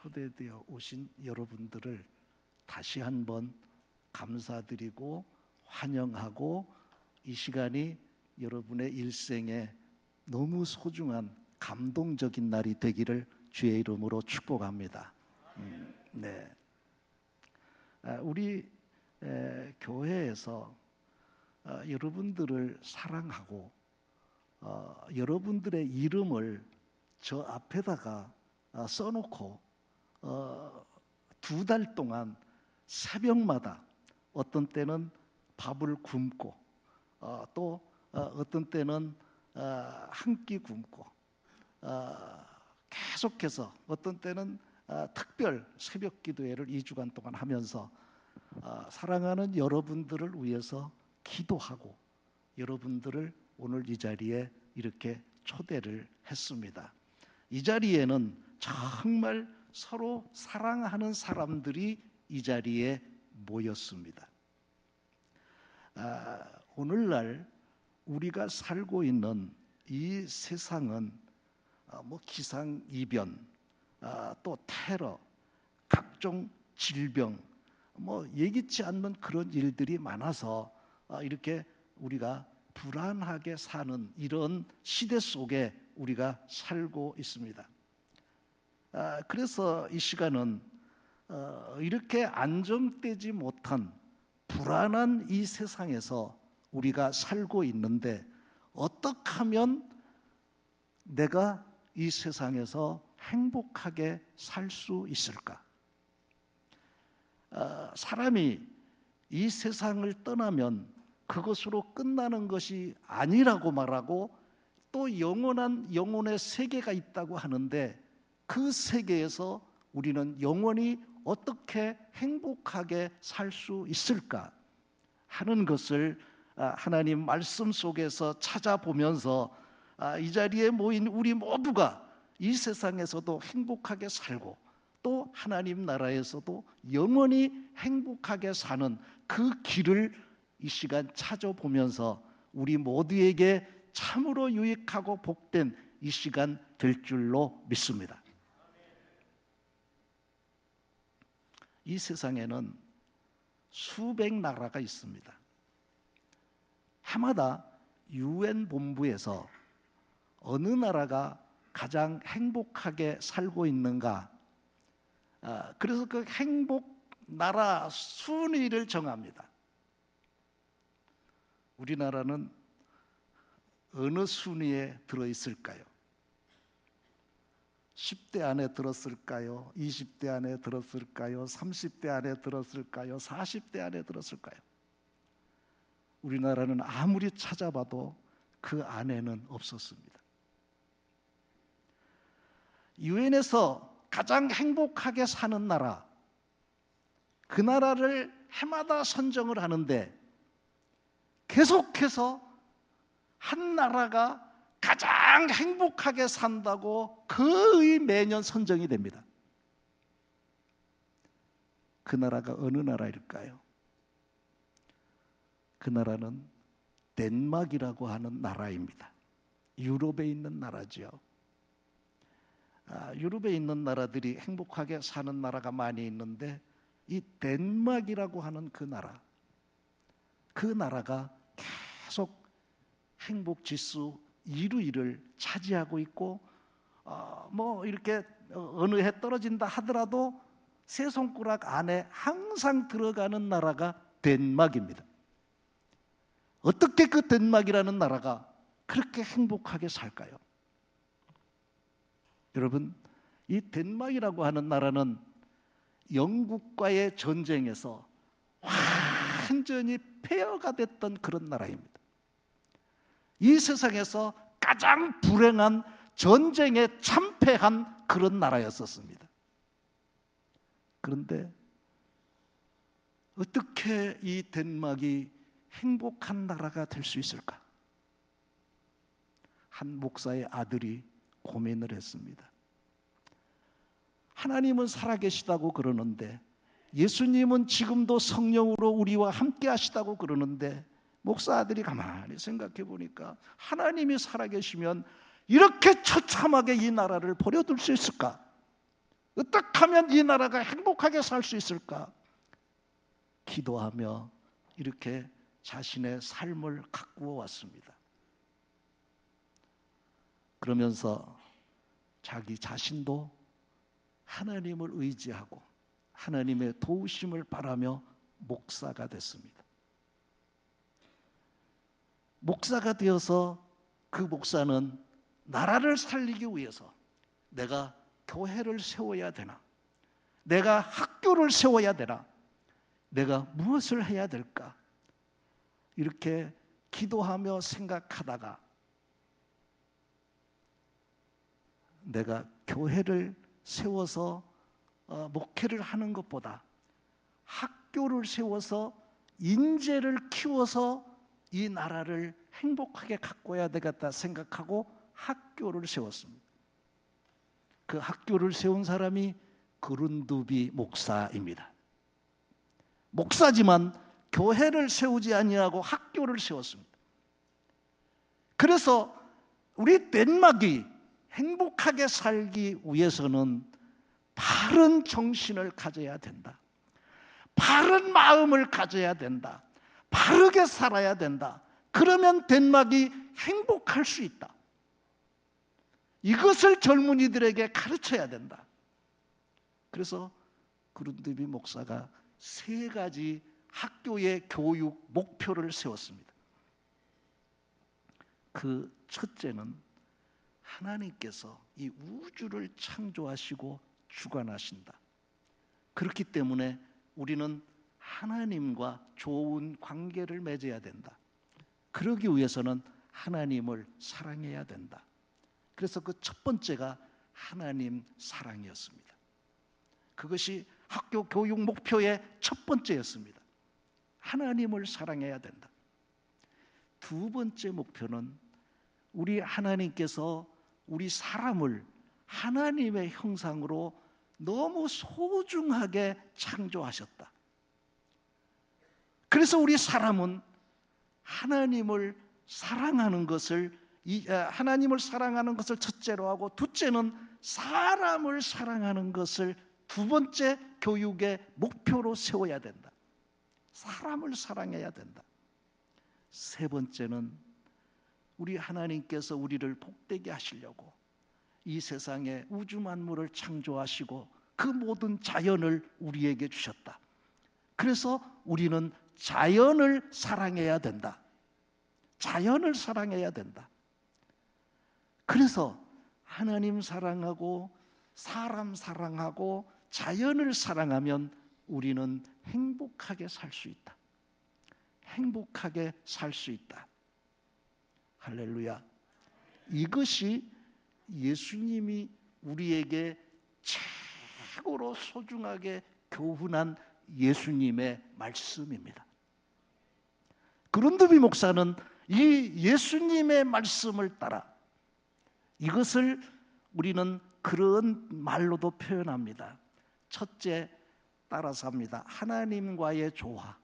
초대되어 오신 여러분들을 다시 한번 감사드리고 환영하고, 이 시간이 여러분의 일생에 너무 소중한 감동적인 날이 되기를 주의 이름으로 축복합니다. 네. 우리 교회에서 여러분들을 사랑하고 여러분들의 이름을 저 앞에다가 써놓고 2달 동안 새벽마다 어떤 때는 밥을 굶고 또 어떤 때는 한 끼 굶고 계속해서 어떤 때는 특별 새벽 기도회를 2주간 동안 하면서 사랑하는 여러분들을 위해서 기도하고 여러분들을 오늘 이 자리에 이렇게 초대를 했습니다. 이 자리에는 정말 서로 사랑하는 사람들이 이 자리에 모였습니다. 오늘날 우리가 살고 있는 이 세상은 기상이변, 또 테러, 각종 질병, 예기치 않는 그런 일들이 많아서 이렇게 우리가 불안하게 사는 이런 시대 속에 우리가 살고 있습니다. 그래서 이 시간은 이렇게 안정되지 못한 불안한 이 세상에서 우리가 살고 있는데, 어떻게 하면 내가 이 세상에서 행복하게 살 수 있을까? 사람이 이 세상을 떠나면 그것으로 끝나는 것이 아니라고 말하고, 또 영혼의 세계가 있다고 하는데, 그 세계에서 우리는 영원히 어떻게 행복하게 살 수 있을까 하는 것을 하나님 말씀 속에서 찾아보면서 이 자리에 모인 우리 모두가 이 세상에서도 행복하게 살고 또 하나님 나라에서도 영원히 행복하게 사는 그 길을 이 시간 찾아보면서 우리 모두에게 참으로 유익하고 복된 이 시간 될 줄로 믿습니다. 이 세상에는 수백 나라가 있습니다. 해마다 UN 본부에서 어느 나라가 가장 행복하게 살고 있는가, 그래서 그 행복 나라 순위를 정합니다. 우리나라는 어느 순위에 들어있을까요? 10대 안에 들었을까요? 20대 안에 들었을까요? 30대 안에 들었을까요? 40대 안에 들었을까요? 우리나라는 아무리 찾아봐도 그 안에는 없었습니다. 유엔에서 가장 행복하게 사는 나라, 그 나라를 해마다 선정을 하는데 계속해서 한 나라가 가장 행복하게 산다고 거의 매년 선정이 됩니다. 그 나라가 어느 나라일까요? 그 나라는 덴마크라고 하는 나라입니다. 유럽에 있는 나라죠. 유럽에 있는 나라들이 행복하게 사는 나라가 많이 있는데, 이 덴마크라고 하는 그 나라가 계속 행복 지수 1위를 차지하고 있고, 이렇게 어느 해 떨어진다 하더라도 세 손가락 안에 항상 들어가는 나라가 덴마크입니다. 어떻게 그 덴마크라는 나라가 그렇게 행복하게 살까요? 여러분, 이 덴마크라고 하는 나라는 영국과의 전쟁에서 완전히 폐허가 됐던 그런 나라입니다. 이 세상에서 가장 불행한 전쟁에 참패한 그런 나라였었습니다. 그런데 어떻게 이 덴마크가 행복한 나라가 될 수 있을까? 한 목사의 아들이 고민을 했습니다. 하나님은 살아계시다고 그러는데, 예수님은 지금도 성령으로 우리와 함께 하시다고 그러는데, 목사 아들이 가만히 생각해 보니까 하나님이 살아계시면 이렇게 처참하게 이 나라를 버려둘 수 있을까? 어떻게 하면 이 나라가 행복하게 살 수 있을까? 기도하며 이렇게 자신의 삶을 가꾸어 왔습니다. 그러면서 자기 자신도 하나님을 의지하고 하나님의 도우심을 바라며 목사가 됐습니다. 목사가 되어서 그 목사는 나라를 살리기 위해서 내가 교회를 세워야 되나? 내가 학교를 세워야 되나? 내가 무엇을 해야 될까? 이렇게 기도하며 생각하다가 내가 교회를 세워서 목회를 하는 것보다 학교를 세워서 인재를 키워서 이 나라를 행복하게 가꿔야 되겠다 생각하고 학교를 세웠습니다. 그 학교를 세운 사람이 그룬두비 목사입니다. 목사지만 교회를 세우지 아니하고 학교를 세웠습니다. 그래서 우리 덴마크가 행복하게 살기 위해서는 바른 정신을 가져야 된다. 바른 마음을 가져야 된다. 바르게 살아야 된다. 그러면 덴마크가 행복할 수 있다. 이것을 젊은이들에게 가르쳐야 된다. 그래서 그룬두비 목사가 3가지 학교의 교육 목표를 세웠습니다. 그 첫째는 하나님께서 이 우주를 창조하시고 주관하신다. 그렇기 때문에 우리는 하나님과 좋은 관계를 맺어야 된다. 그러기 위해서는 하나님을 사랑해야 된다. 그래서 그 첫 번째가 하나님 사랑이었습니다. 그것이 학교 교육 목표의 첫 번째였습니다. 하나님을 사랑해야 된다. 두 번째 목표는 우리 하나님께서 우리 사람을 하나님의 형상으로 너무 소중하게 창조하셨다. 그래서 우리 사람은 하나님을 사랑하는 것을 첫째로 하고, 둘째는 사람을 사랑하는 것을 두 번째 교육의 목표로 세워야 된다. 사람을 사랑해야 된다. 세 번째는 우리 하나님께서 우리를 복되게 하시려고 이 세상에 우주 만물을 창조하시고 그 모든 자연을 우리에게 주셨다. 그래서 우리는 자연을 사랑해야 된다. 자연을 사랑해야 된다. 그래서 하나님 사랑하고 사람 사랑하고 자연을 사랑하면 우리는 행복하게 살 수 있다. 행복하게 살 수 있다. 할렐루야. 이것이 예수님이 우리에게 최고로 소중하게 교훈한 예수님의 말씀입니다. 그룬두비 목사는 이 예수님의 말씀을 따라, 이것을 우리는 그런 말로도 표현합니다. 첫째, 따라서 합니다. 하나님과의 조화,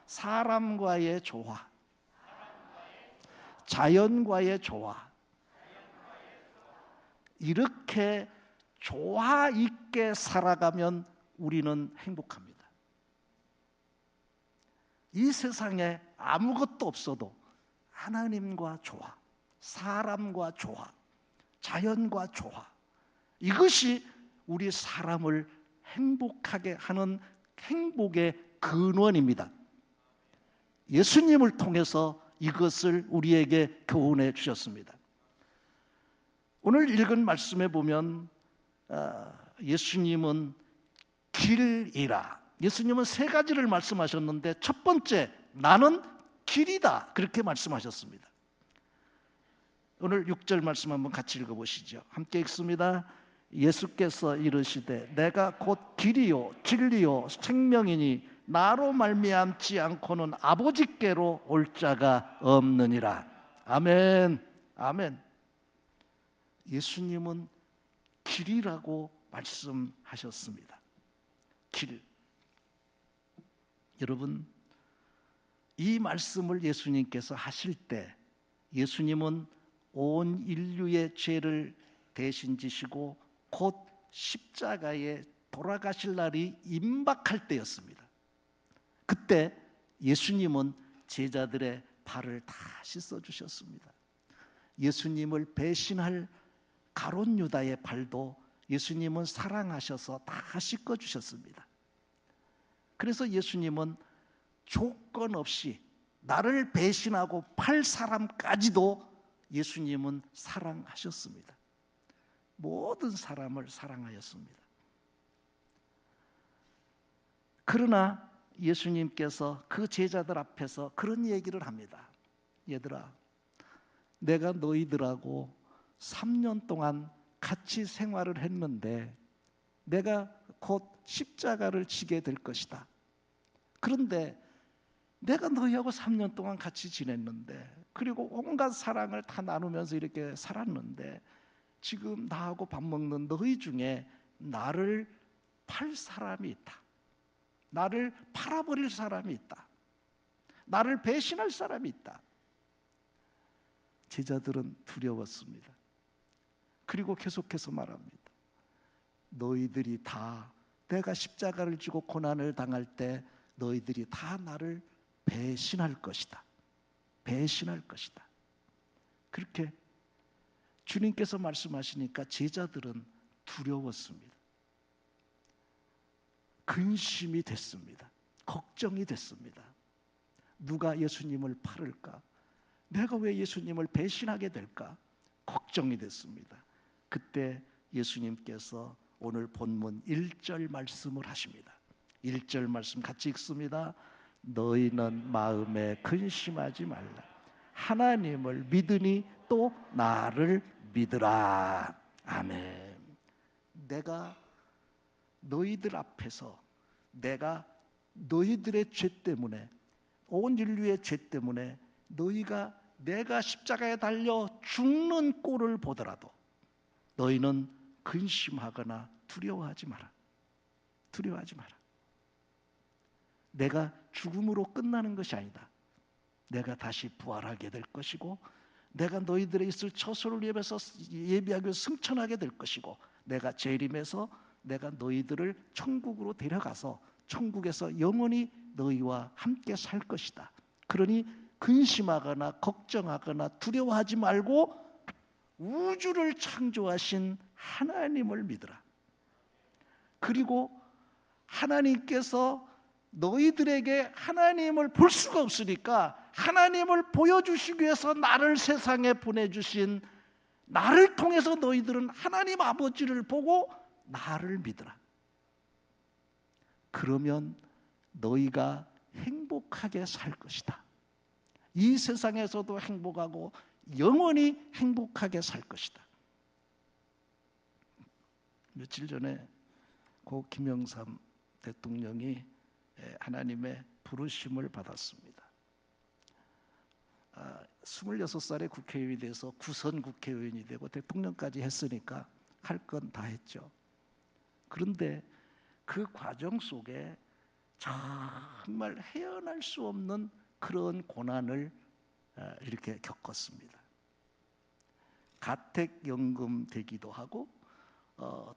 사람과의 조화, 자연과의 조화, 이렇게 조화 있게 살아가면 우리는 행복합니다. 이 세상에 아무것도 없어도 하나님과 조화, 사람과 조화, 자연과 조화, 이것이 우리 사람을 행복하게 하는 행복의 근원입니다. 예수님을 통해서 이것을 우리에게 교훈해 주셨습니다. 오늘 읽은 말씀에 보면 예수님은 길이라, 예수님은 3가지를 말씀하셨는데 첫 번째, 나는 길이다, 그렇게 말씀하셨습니다. 오늘 6절 말씀 한번 같이 읽어보시죠. 함께 읽습니다. 예수께서 이르시되 내가 곧 길이요 진리요 생명이니 나로 말미암지 않고는 아버지께로 올 자가 없느니라. 아멘. 아멘. 예수님은 길이라고 말씀하셨습니다. 길. 여러분, 이 말씀을 예수님께서 하실 때 예수님은 온 인류의 죄를 대신 지시고 곧 십자가에 돌아가실 날이 임박할 때였습니다. 그때 예수님은 제자들의 발을 다 씻어주셨습니다. 예수님을 배신할 가룟 유다의 발도 예수님은 사랑하셔서 다 씻어주셨습니다. 그래서 예수님은 조건 없이 나를 배신하고 팔 사람까지도 예수님은 사랑하셨습니다. 모든 사람을 사랑하였습니다. 그러나 예수님께서 그 제자들 앞에서 그런 얘기를 합니다. 얘들아, 내가 너희들하고 3년 동안 같이 생활을 했는데 내가 곧 십자가를 지게 될 것이다. 그런데 내가 너희하고 3년 동안 같이 지냈는데, 그리고 온갖 사랑을 다 나누면서 이렇게 살았는데, 지금 나하고 밥 먹는 너희 중에 나를 팔 사람이 있다. 나를 팔아버릴 사람이 있다. 나를 배신할 사람이 있다. 제자들은 두려웠습니다. 그리고 계속해서 말합니다. 너희들이 다 내가 십자가를 지고 고난을 당할 때 너희들이 다 나를 배신할 것이다. 배신할 것이다. 그렇게 주님께서 말씀하시니까 제자들은 두려웠습니다. 근심이 됐습니다. 걱정이 됐습니다. 누가 예수님을 팔을까? 내가 왜 예수님을 배신하게 될까? 걱정이 됐습니다. 그때 예수님께서 오늘 본문 1절 말씀을 하십니다. 1절 말씀 같이 읽습니다. 너희는 마음에 근심하지 말라. 하나님을 믿으니 또 나를 믿으라. 아멘. 내가 너희들 앞에서 내가 너희들의 죄 때문에, 온 인류의 죄 때문에 너희가 내가 십자가에 달려 죽는 꼴을 보더라도 너희는 근심하거나 두려워하지 마라. 두려워하지 마라. 내가 죽음으로 끝나는 것이 아니다. 내가 다시 부활하게 될 것이고, 내가 너희들의 있을 처소를 예비하기 위해서 승천하게 될 것이고, 내가 재림해서 내가 너희들을 천국으로 데려가서 천국에서 영원히 너희와 함께 살 것이다. 그러니 근심하거나 걱정하거나 두려워하지 말고 우주를 창조하신 하나님을 믿으라. 그리고 하나님께서 너희들에게 하나님을 볼 수가 없으니까 하나님을 보여주시기 위해서 나를 세상에 보내주신, 나를 통해서 너희들은 하나님 아버지를 보고 나를 믿으라. 그러면 너희가 행복하게 살 것이다. 이 세상에서도 행복하고 영원히 행복하게 살 것이다. 며칠 전에 고 김영삼 대통령이 하나님의 부르심을 받았습니다. 26살에 국회의원이 돼서 구선 국회의원이 되고 대통령까지 했으니까 할 건 다 했죠. 그런데 그 과정 속에 정말 헤어날 수 없는 그런 고난을 이렇게 겪었습니다. 가택연금 되기도 하고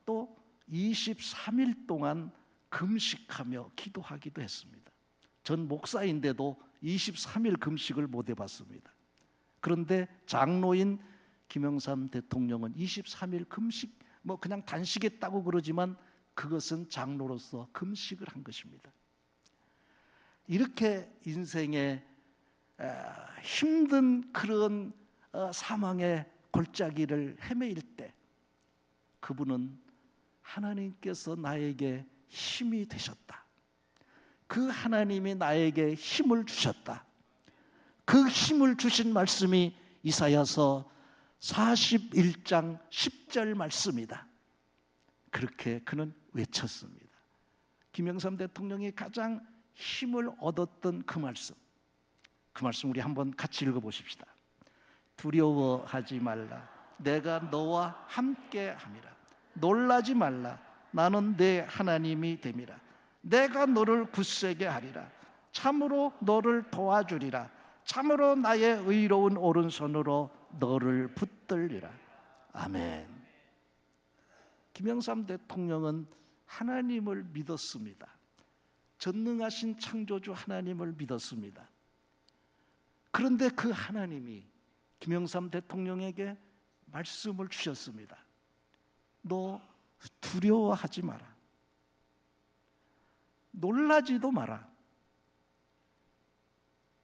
또 23일 동안 금식하며 기도하기도 했습니다. 전 목사인데도 23일 금식을 못 해봤습니다. 그런데 장로인 김영삼 대통령은 23일 금식, 그냥 단식했다고 그러지만 그것은 장로로서 금식을 한 것입니다. 이렇게 인생의 힘든 그런 사망의 골짜기를 헤매일 때 그분은 하나님께서 나에게 힘이 되셨다. 그 하나님이 나에게 힘을 주셨다. 그 힘을 주신 말씀이 이사야서 41장 10절 말씀이다. 그렇게 그는 외쳤습니다. 김영삼 대통령이 가장 힘을 얻었던 그 말씀 우리 한번 같이 읽어보십시다. 두려워하지 말라. 내가 너와 함께 함이라. 놀라지 말라. 나는 내 하나님이 됨이라. 내가 너를 굳세게 하리라. 참으로 너를 도와주리라. 참으로 나의 의로운 오른손으로 너를 붙들리라. 아멘. 김영삼 대통령은 하나님을 믿었습니다. 전능하신 창조주 하나님을 믿었습니다. 그런데 그 하나님이 김영삼 대통령에게 말씀을 주셨습니다. 너 두려워하지 마라. 놀라지도 마라.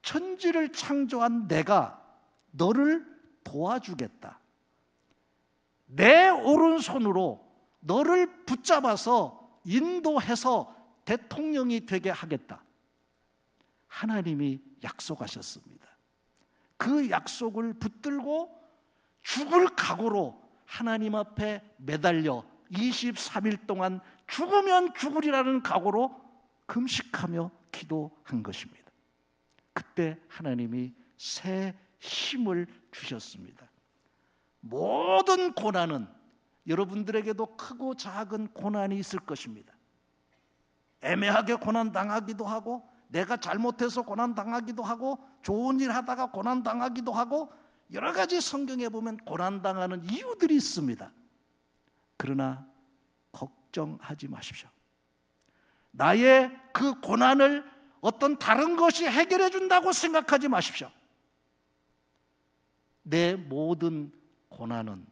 천지를 창조한 내가 너를 도와주겠다. 내 오른손으로 너를 붙잡아서 인도해서 대통령이 되게 하겠다. 하나님이 약속하셨습니다. 그 약속을 붙들고 죽을 각오로 하나님 앞에 매달려 23일 동안 죽으면 죽으리라는 각오로 금식하며 기도한 것입니다. 그때 하나님이 새 힘을 주셨습니다. 모든 고난은 여러분들에게도 크고 작은 고난이 있을 것입니다. 애매하게 고난당하기도 하고, 내가 잘못해서 고난당하기도 하고, 좋은 일 하다가 고난당하기도 하고, 여러 가지 성경에 보면 고난당하는 이유들이 있습니다. 그러나 걱정하지 마십시오. 나의 그 고난을 어떤 다른 것이 해결해 준다고 생각하지 마십시오. 내 모든 고난은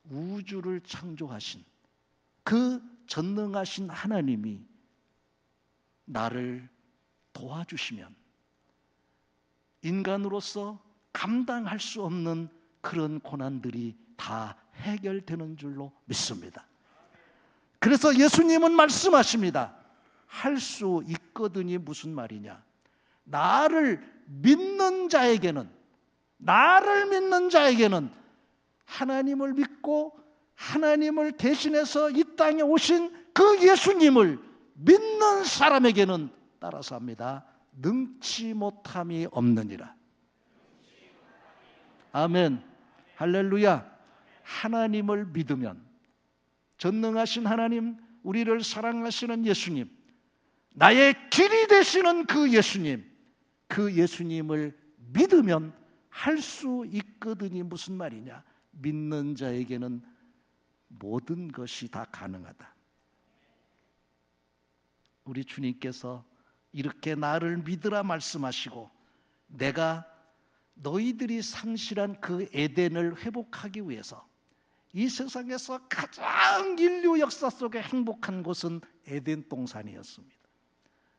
우주를 창조하신 그 전능하신 하나님이 나를 도와주시면 인간으로서 감당할 수 없는 그런 고난들이 다 해결되는 줄로 믿습니다. 그래서 예수님은 말씀하십니다. 할 수 있거든이 무슨 말이냐? 나를 믿는 자에게는 하나님을 믿고 하나님을 대신해서 이 땅에 오신 그 예수님을 믿는 사람에게는 따라서 합니다. 능치 못함이 없느니라. 아멘. 할렐루야. 하나님을 믿으면 전능하신 하나님, 우리를 사랑하시는 예수님, 나의 길이 되시는 그 예수님을 믿으면 할 수 있거든이 무슨 말이냐? 믿는 자에게는 모든 것이 다 가능하다. 우리 주님께서 이렇게 나를 믿으라 말씀하시고, 내가 너희들이 상실한 그 에덴을 회복하기 위해서 이 세상에서 가장 인류 역사 속에 행복한 곳은 에덴 동산이었습니다.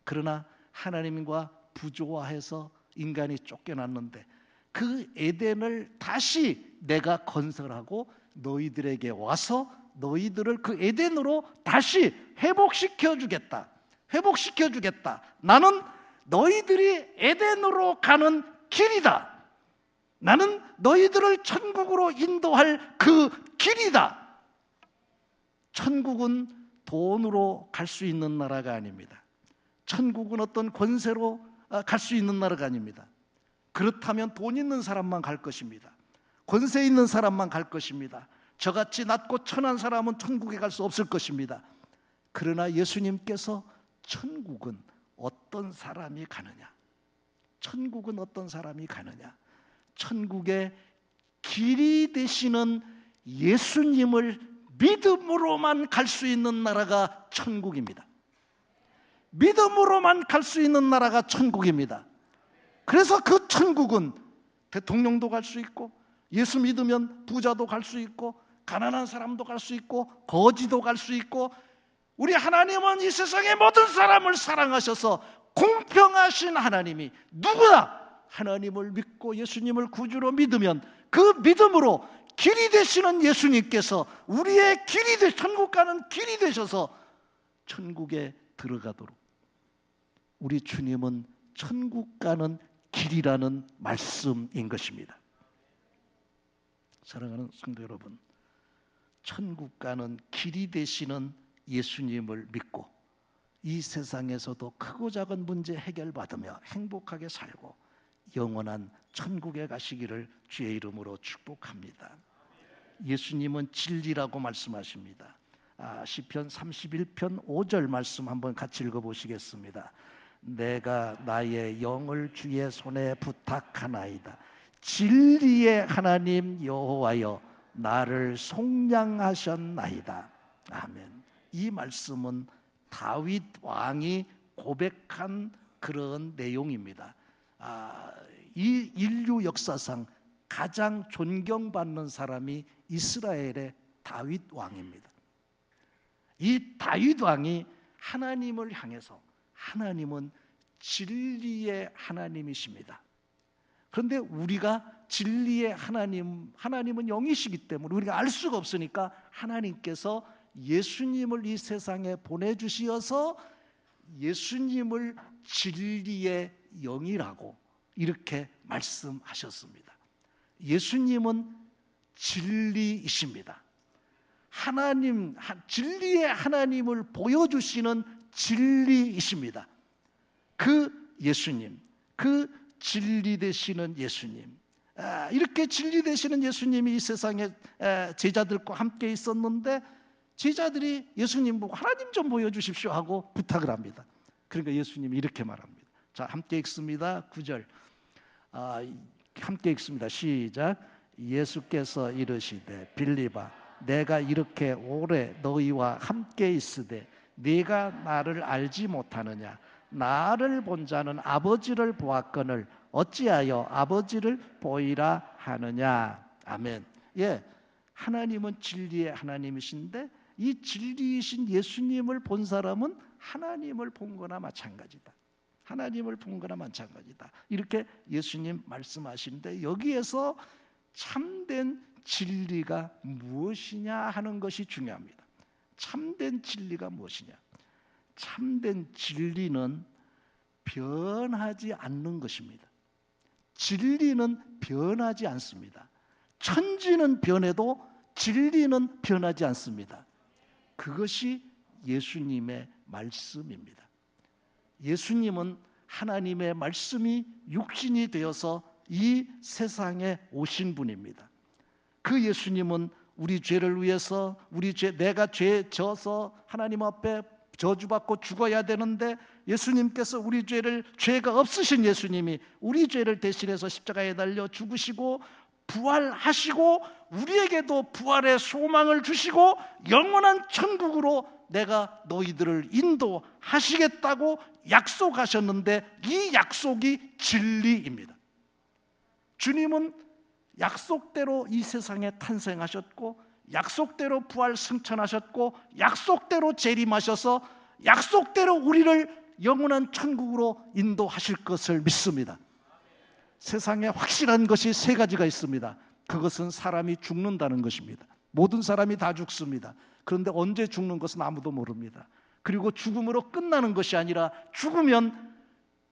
그러나 하나님과 부조화해서 인간이 쫓겨났는데 그 에덴을 다시 내가 건설하고 너희들에게 와서 너희들을 그 에덴으로 다시 회복시켜 주겠다. 나는 너희들이 에덴으로 가는 길이다. 나는 너희들을 천국으로 인도할 그 길이다. 천국은 돈으로 갈 수 있는 나라가 아닙니다. 천국은 어떤 권세로 갈 수 있는 나라가 아닙니다. 그렇다면 돈 있는 사람만 갈 것입니다. 권세 있는 사람만 갈 것입니다. 저같이 낮고 천한 사람은 천국에 갈 수 없을 것입니다. 그러나 예수님께서 천국은 어떤 사람이 가느냐? 천국의 길이 되시는 예수님을 믿음으로만 갈 수 있는 나라가 천국입니다. 믿음으로만 갈 수 있는 나라가 천국입니다. 그래서 그 천국은 대통령도 갈 수 있고, 예수 믿으면 부자도 갈 수 있고, 가난한 사람도 갈 수 있고, 거지도 갈 수 있고, 우리 하나님은 이 세상의 모든 사람을 사랑하셔서 공평하신 하나님이 누구나 하나님을 믿고 예수님을 구주로 믿으면 그 믿음으로 길이 되시는 예수님께서 우리의 천국 가는 길이 되셔서 천국에 들어가도록, 우리 주님은 천국 가는 길이라는 말씀인 것입니다. 사랑하는 성도 여러분, 천국 가는 길이 되시는 예수님을 믿고 이 세상에서도 크고 작은 문제 해결받으며 행복하게 살고 영원한 천국에 가시기를 주의 이름으로 축복합니다. 예수님은 진리라고 말씀하십니다. 시편 31편 5절 말씀 한번 같이 읽어보시겠습니다. 내가 나의 영을 주의 손에 부탁하나이다. 진리의 하나님 여호와여 나를 속량하셨나이다. 아멘. 이 말씀은 다윗 왕이 고백한 그런 내용입니다. 이 인류 역사상 가장 존경받는 사람이 이스라엘의 다윗 왕입니다. 이 다윗 왕이 하나님을 향해서, 하나님은 진리의 하나님이십니다. 그런데 우리가 진리의 하나님은 영이시기 때문에 우리가 알 수가 없으니까 하나님께서 예수님을 이 세상에 보내주시어서 예수님을 진리의 영이라고 이렇게 말씀하셨습니다. 예수님은 진리이십니다. 진리의 하나님을 보여주시는 진리이십니다. 그 예수님, 그 진리 되시는 예수님, 이렇게 진리 되시는 예수님이 이 세상에 제자들과 함께 있었는데 제자들이 예수님 보고 하나님 좀 보여주십시오 하고 부탁을 합니다. 그러니까 예수님이 이렇게 말합니다. 자, 함께 읽습니다. 9절 함께 읽습니다. 시작. 예수께서 이르시되 빌립아 내가 이렇게 오래 너희와 함께 있으되 네가 나를 알지 못하느냐? 나를 본 자는 아버지를 보았거늘 어찌하여 아버지를 보이라 하느냐? 아멘. 예, 하나님은 진리의 하나님이신데 이 진리이신 예수님을 본 사람은 하나님을 본 거나 마찬가지다. 하나님을 본 거나 마찬가지다. 이렇게 예수님 말씀하시는데 여기에서 참된 진리가 무엇이냐 하는 것이 중요합니다. 참된 진리가 무엇이냐? 참된 진리는 변하지 않는 것입니다. 진리는 변하지 않습니다. 천지는 변해도 진리는 변하지 않습니다. 그것이 예수님의 말씀입니다. 예수님은 하나님의 말씀이 육신이 되어서 이 세상에 오신 분입니다. 그 예수님은 우리 죄를 위해서 내가 죄 져서 하나님 앞에 저주받고 죽어야 되는데 예수님께서 죄가 없으신 예수님이 우리 죄를 대신해서 십자가에 달려 죽으시고 부활하시고 우리에게도 부활의 소망을 주시고 영원한 천국으로 내가 너희들을 인도하시겠다고 약속하셨는데 이 약속이 진리입니다. 주님은 약속대로 이 세상에 탄생하셨고 약속대로 부활 승천하셨고 약속대로 재림하셔서 약속대로 우리를 영원한 천국으로 인도하실 것을 믿습니다. 세상에 확실한 것이 세 가지가 있습니다. 그것은 사람이 죽는다는 것입니다. 모든 사람이 다 죽습니다. 그런데 언제 죽는 것은 아무도 모릅니다. 그리고 죽음으로 끝나는 것이 아니라 죽으면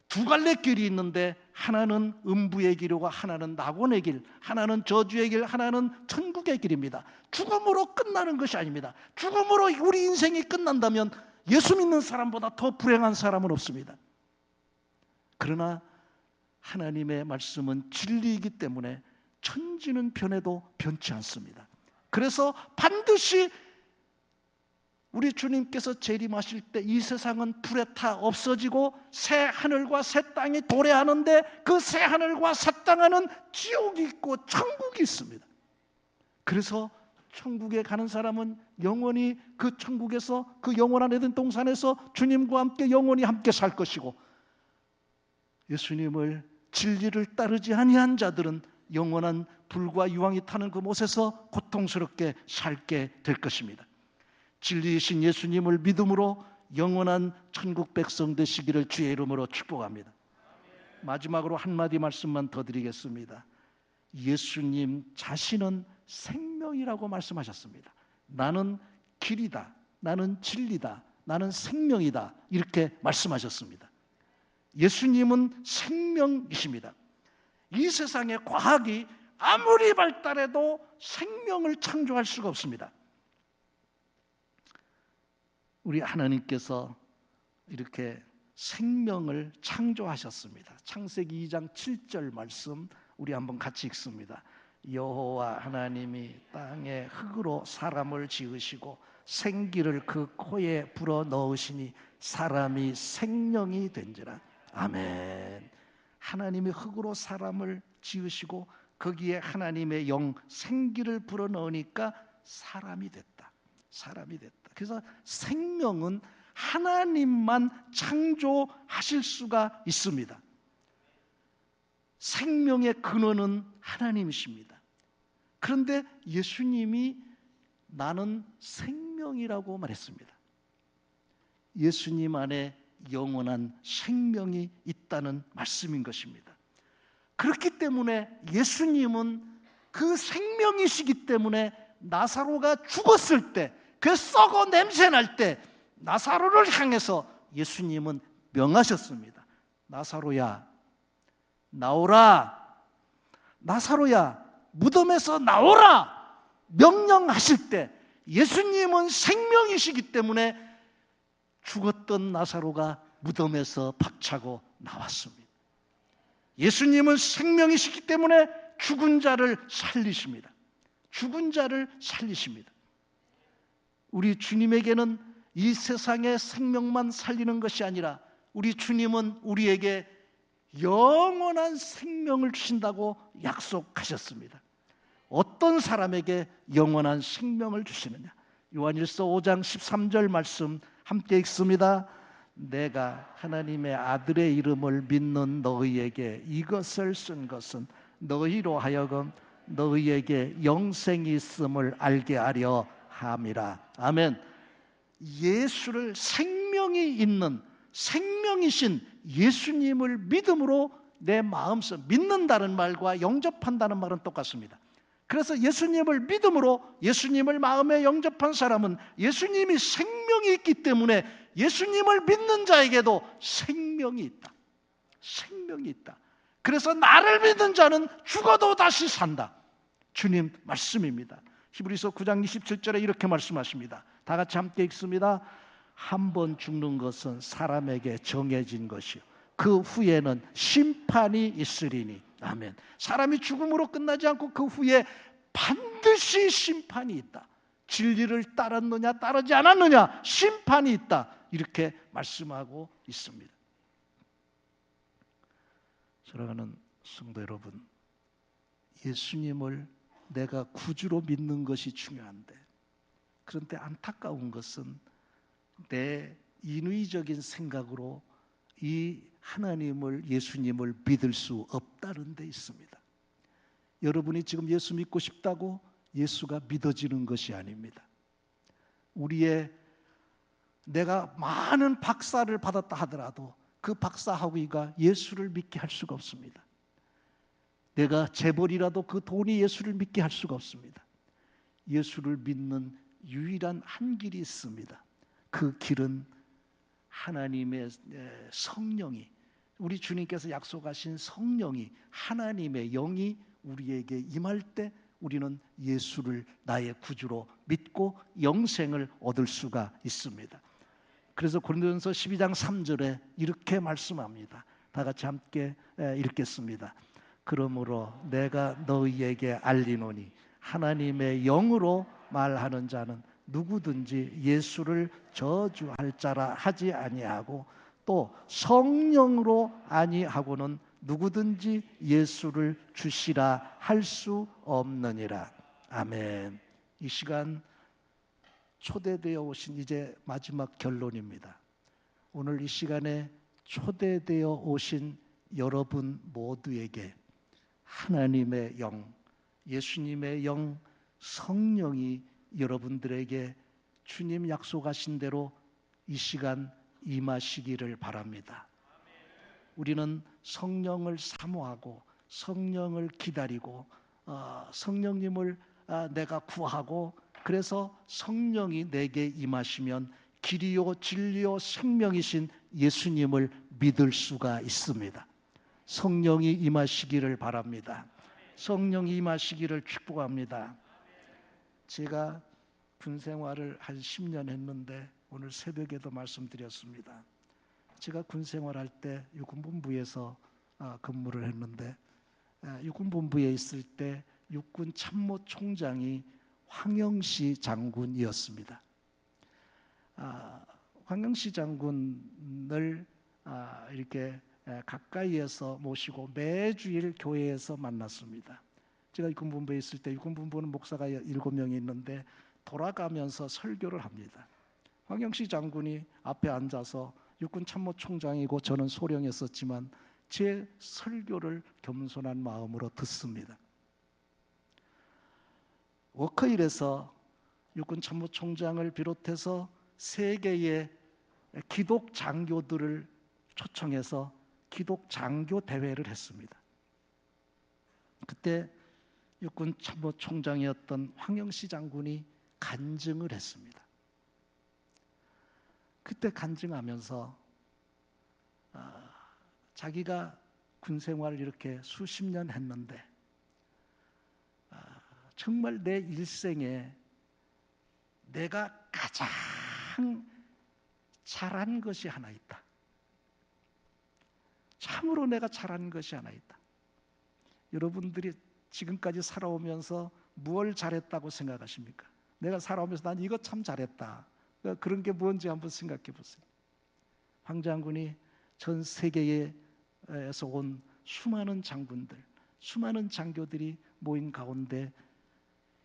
두 갈래 길이 있는데 하나는 음부의 길이고 하나는 낙원의 길, 하나는 저주의 길, 하나는 천국의 길입니다. 죽음으로 끝나는 것이 아닙니다. 죽음으로 우리 인생이 끝난다면 예수 믿는 사람보다 더 불행한 사람은 없습니다. 그러나 하나님의 말씀은 진리이기 때문에 천지는 변해도 변치 않습니다. 그래서 반드시 우리 주님께서 재림하실 때 이 세상은 불에 타 없어지고 새 하늘과 새 땅이 도래하는데 그 새 하늘과 새 땅 안은 지옥이 있고 천국이 있습니다. 그래서 천국에 가는 사람은 영원히 그 천국에서 그 영원한 에덴 동산에서 주님과 함께 영원히 함께 살 것이고 예수님을 진리를 따르지 아니한 자들은 영원한 불과 유황이 타는 그 못에서 고통스럽게 살게 될 것입니다. 진리이신 예수님을 믿음으로 영원한 천국 백성 되시기를 주의 이름으로 축복합니다. 마지막으로 한마디 말씀만 더 드리겠습니다. 예수님 자신은 생명이라고 말씀하셨습니다. 나는 길이다, 나는 진리다, 나는 생명이다 이렇게 말씀하셨습니다. 예수님은 생명이십니다. 이 세상의 과학이 아무리 발달해도 생명을 창조할 수가 없습니다. 우리 하나님께서 이렇게 생명을 창조하셨습니다. 창세기 2장 7절 말씀 우리 한번 같이 읽습니다. 여호와 하나님이 땅에 흙으로 사람을 지으시고 생기를 그 코에 불어 넣으시니 사람이 생명이 된지라. 아멘. 하나님이 흙으로 사람을 지으시고 거기에 하나님의 영 생기를 불어 넣으니까 사람이 됐다. 사람이 됐다. 그래서 생명은 하나님만 창조하실 수가 있습니다. 생명의 근원은 하나님이십니다. 그런데 예수님이 나는 생명이라고 말했습니다. 예수님 안에 영원한 생명이 있다는 말씀인 것입니다. 그렇기 때문에 예수님은 그 생명이시기 때문에 나사로가 죽었을 때, 그 썩어 냄새 날 때 나사로를 향해서 예수님은 명하셨습니다. 나사로야, 나오라. 나사로야, 무덤에서 나오라. 명령하실 때 예수님은 생명이시기 때문에 죽었던 나사로가 무덤에서 박차고 나왔습니다. 예수님은 생명이시기 때문에 죽은 자를 살리십니다. 죽은 자를 살리십니다. 우리 주님에게는 이 세상의 생명만 살리는 것이 아니라 우리 주님은 우리에게 영원한 생명을 주신다고 약속하셨습니다. 어떤 사람에게 영원한 생명을 주시느냐? 요한일서 5장 13절 말씀 함께 읽습니다. 내가 하나님의 아들의 이름을 믿는 너희에게 이것을 쓴 것은 너희로 하여금 너희에게 영생이 있음을 알게 하려 함이라. 아멘. 예수를, 생명이 있는 생명이신 예수님을 믿음으로 내 마음속, 믿는다는 말과 영접한다는 말은 똑같습니다. 그래서 예수님을 믿음으로 예수님을 마음에 영접한 사람은 예수님이 생명이 있기 때문에 예수님을 믿는 자에게도 생명이 있다. 생명이 있다. 그래서 나를 믿는 자는 죽어도 다시 산다. 주님 말씀입니다. 히브리서 9장 27절에 이렇게 말씀하십니다. 다 같이 함께 읽습니다. 한 번 죽는 것은 사람에게 정해진 것이요 그 후에는 심판이 있으리니. 아멘. 사람이 죽음으로 끝나지 않고 그 후에 반드시 심판이 있다. 진리를 따랐느냐 따르지 않았느냐 심판이 있다. 이렇게 말씀하고 있습니다. 사랑하는 성도 여러분, 예수님을 내가 구주로 믿는 것이 중요한데, 그런데 안타까운 것은 내 인위적인 생각으로 이 하나님을, 예수님을 믿을 수 없다는 데 있습니다. 여러분이 지금 예수 믿고 싶다고 예수가 믿어지는 것이 아닙니다. 내가 많은 박사를 받았다 하더라도 그 박사 학위가 예수를 믿게 할 수가 없습니다. 내가 재벌이라도 그 돈이 예수를 믿게 할 수가 없습니다. 예수를 믿는 유일한 한 길이 있습니다. 그 길은 하나님의 성령이, 우리 주님께서 약속하신 성령이, 하나님의 영이 우리에게 임할 때 우리는 예수를 나의 구주로 믿고 영생을 얻을 수가 있습니다. 그래서 고린도전서 12장 3절에 이렇게 말씀합니다. 다 같이 함께 읽겠습니다. 그러므로 내가 너희에게 알리노니 하나님의 영으로 말하는 자는 누구든지 예수를 저주할 자라 하지 아니하고 또 성령으로 아니하고는 누구든지 예수를 주시라 할 수 없느니라. 아멘. 이 시간 초대되어 오신, 이제 마지막 결론입니다. 오늘 이 시간에 초대되어 오신 여러분 모두에게 하나님의 영, 예수님의 영, 성령이 여러분들에게 주님 약속하신 대로 이 시간 임하시기를 바랍니다. 우리는 성령을 사모하고 성령을 기다리고 성령님을 내가 구하고, 그래서 성령이 내게 임하시면 길이요 진리요 생명이신 예수님을 믿을 수가 있습니다. 성령이 임하시기를 바랍니다. 성령이 임하시기를 축복합니다. 제가 군 생활을 한 10년 했는데 오늘 새벽에도 말씀드렸습니다. 제가 군 생활할 때 육군본부에서 근무를 했는데, 육군본부에 있을 때 육군 참모총장이 황영시 장군이었습니다. 황영시 장군을 이렇게 가까이에서 모시고 매주일 교회에서 만났습니다. 제가 육군본부에 있을 때, 육군본부는 목사가 7명이 있는데 돌아가면서 설교를 합니다. 황영시 장군이 앞에 앉아서 육군참모총장이고 저는 소령이었었지만 제 설교를 겸손한 마음으로 듣습니다. 워커힐에서 육군참모총장을 비롯해서 세계의 기독 장교들을 초청해서 기독 장교 대회를 했습니다. 그때 육군참모총장이었던 황영시 장군이 간증을 했습니다. 그때 간증하면서 자기가 군 생활을 이렇게 수십 년 했는데 정말 내 일생에 내가 가장 잘한 것이 하나 있다. 참으로 내가 잘한 것이 하나 있다. 여러분들이 지금까지 살아오면서 무엇을 잘했다고 생각하십니까? 내가 살아오면서 난 이거 참 잘했다. 그런 게 뭔지 한번 생각해 보세요. 황 장군이 전 세계에서 온 수많은 장군들, 수많은 장교들이 모인 가운데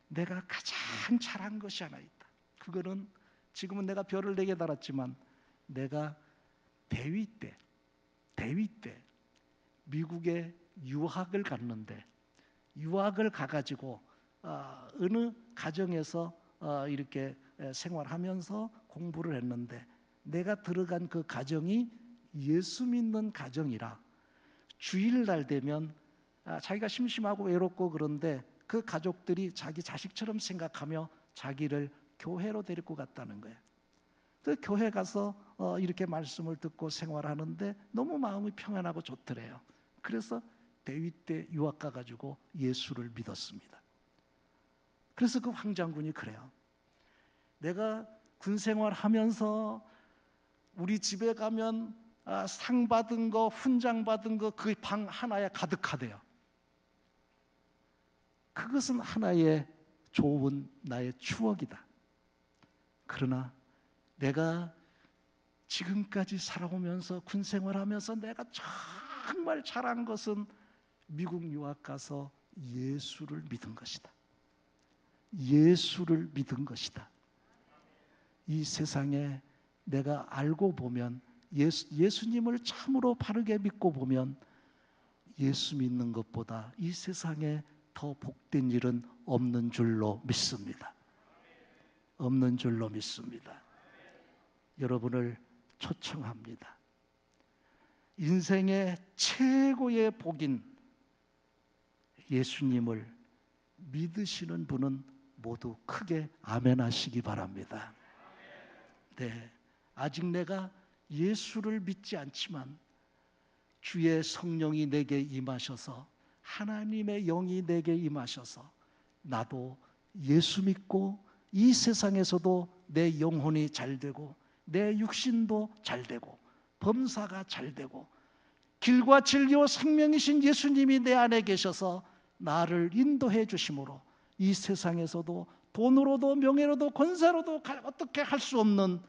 내가 가장 잘한 것이 하나 있다. 그거는 지금은 내가 별을 4개 달았지만 내가 대위 때 미국에 유학을 갔는데 유학을 가가지고 어느 가정에서 이렇게 생활하면서 공부를 했는데 내가 들어간 그 가정이 예수 믿는 가정이라 주일날 되면 자기가 심심하고 외롭고 그런데 그 가족들이 자기 자식처럼 생각하며 자기를 교회로 데리고 갔다는 거예요. 그 교회 가서 이렇게 말씀을 듣고 생활하는데 너무 마음이 평안하고 좋더래요. 그래서 대위 때 유학 가가지고 예수를 믿었습니다. 그래서 그 황 장군이 그래요. 내가 군 생활하면서 우리 집에 가면 상 받은 거, 훈장 받은 거 그 방 하나에 가득하대요. 그것은 하나의 좋은 나의 추억이다. 그러나 내가 지금까지 살아오면서 군 생활하면서 내가 정말 잘한 것은 미국 유학 가서 예수를 믿은 것이다. 예수를 믿은 것이다. 이 세상에 내가 알고 보면 예수님을 참으로 바르게 믿고 보면 예수 믿는 것보다 이 세상에 더 복된 일은 없는 줄로 믿습니다. 없는 줄로 믿습니다. 여러분을 초청합니다. 인생의 최고의 복인 예수님을 믿으시는 분은 모두 크게 아멘 하시기 바랍니다. 네, 아직 내가 예수를 믿지 않지만 주의 성령이 내게 임하셔서 하나님의 영이 내게 임하셔서 나도 예수 믿고 이 세상에서도 내 영혼이 잘 되고 내 육신도 잘 되고 범사가 잘 되고 길과 진리와 생명이신 예수님이 내 안에 계셔서 나를 인도해 주심으로 이 세상에서도 돈으로도 명예로도 권세로도 어떻게 할 수 없는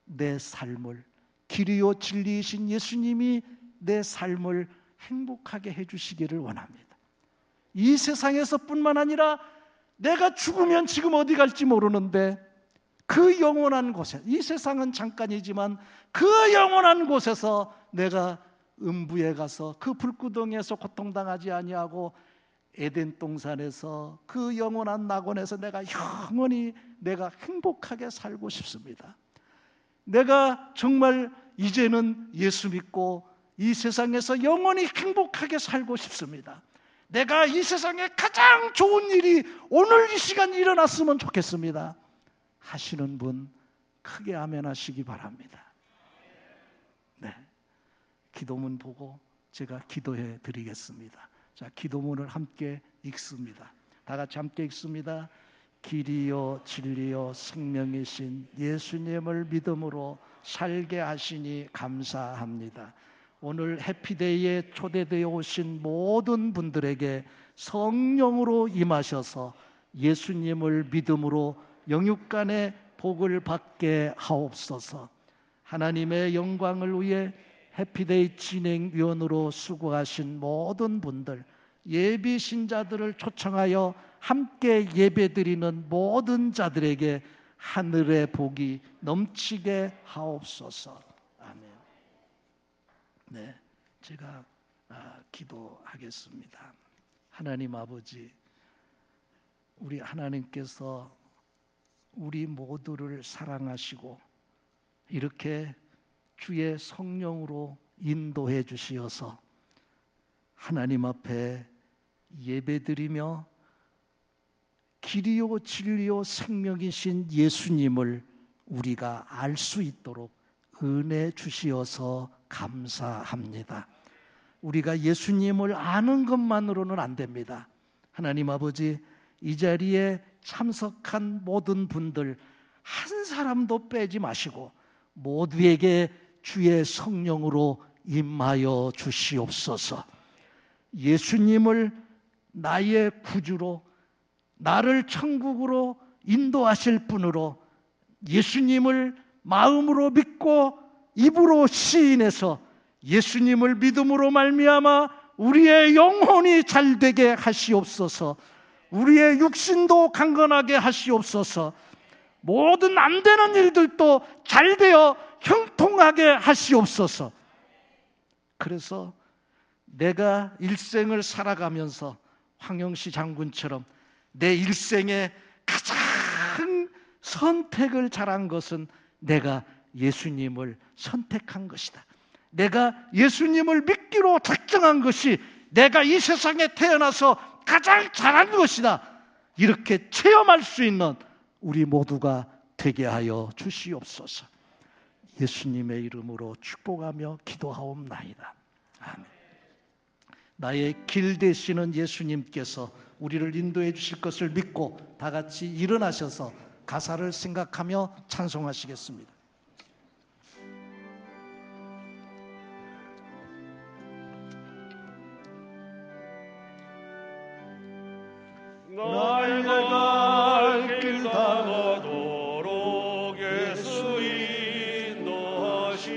내 삶을 길이요 진리이신 예수님이 내 삶을 행복하게 해주시기를 원합니다. 이 세상에서뿐만 아니라 내가 죽으면 지금 어디 갈지 모르는데 그 영원한 곳에, 이 세상은 잠깐이지만 그 영원한 곳에서 내가 음부에 가서 그 불구덩이에서 고통당하지 아니하고 에덴 동산에서 그 영원한 낙원에서 내가 영원히 내가 행복하게 살고 싶습니다. 내가 정말 이제는 예수 믿고 이 세상에서 영원히 행복하게 살고 싶습니다. 내가 이 세상에 가장 좋은 일이 오늘 이 시간 일어났으면 좋겠습니다 하시는 분 크게 아멘 하시기 바랍니다. 네, 기도문 보고 제가 기도해 드리겠습니다. 자, 기도문을 함께 읽습니다. 다 같이 함께 읽습니다. 길이요 진리요 생명이신 예수님을 믿음으로 살게 하시니 감사합니다. 오늘 해피데이에 초대되어 오신 모든 분들에게 성령으로 임하셔서 예수님을 믿음으로 영육간의 복을 받게 하옵소서. 하나님의 영광을 위해 해피데이 진행위원으로 수고하신 모든 분들, 예비 신자들을 초청하여 함께 예배드리는 모든 자들에게 하늘의 복이 넘치게 하옵소서. 아멘. 네, 제가 기도하겠습니다. 하나님 아버지, 우리 하나님께서 우리 모두를 사랑하시고 이렇게 주의 성령으로 인도해 주시어서 하나님 앞에 예배드리며 길이요 진리요 생명이신 예수님을 우리가 알 수 있도록 은혜 주시어서 감사합니다. 우리가 예수님을 아는 것만으로는 안 됩니다. 하나님 아버지, 이 자리에 참석한 모든 분들 한 사람도 빼지 마시고 모두에게 주의 성령으로 임하여 주시옵소서. 예수님을 나의 구주로, 나를 천국으로 인도하실 분으로, 예수님을 마음으로 믿고 입으로 시인해서 예수님을 믿음으로 말미암아 우리의 영혼이 잘되게 하시옵소서. 우리의 육신도 강건하게 하시옵소서. 모든 안 되는 일들도 잘되어 형통하게 하시옵소서. 그래서 내가 일생을 살아가면서 황영시 장군처럼 내 일생에 가장 선택을 잘한 것은 내가 예수님을 선택한 것이다. 내가 예수님을 믿기로 작정한 것이 내가 이 세상에 태어나서 가장 잘한 것이다. 이렇게 체험할 수 있는 우리 모두가 되게 하여 주시옵소서. 예수님의 이름으로 축복하며 기도하옵나이다. 아멘. 나의 길 되시는 예수님께서 우리를 인도해 주실 것을 믿고 다 같이 일어나셔서 가사를 생각하며 찬송하시겠습니다. 나의 갈 길 다 가도록 예수 인도하시니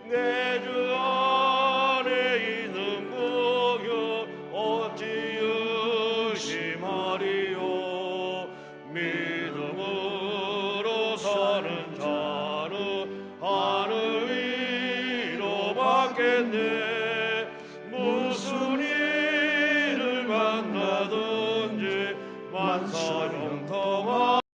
내 주 안에 있는 구주 어찌 의심하리요. 믿음으로 사는 자는 하늘 위로 받겠네.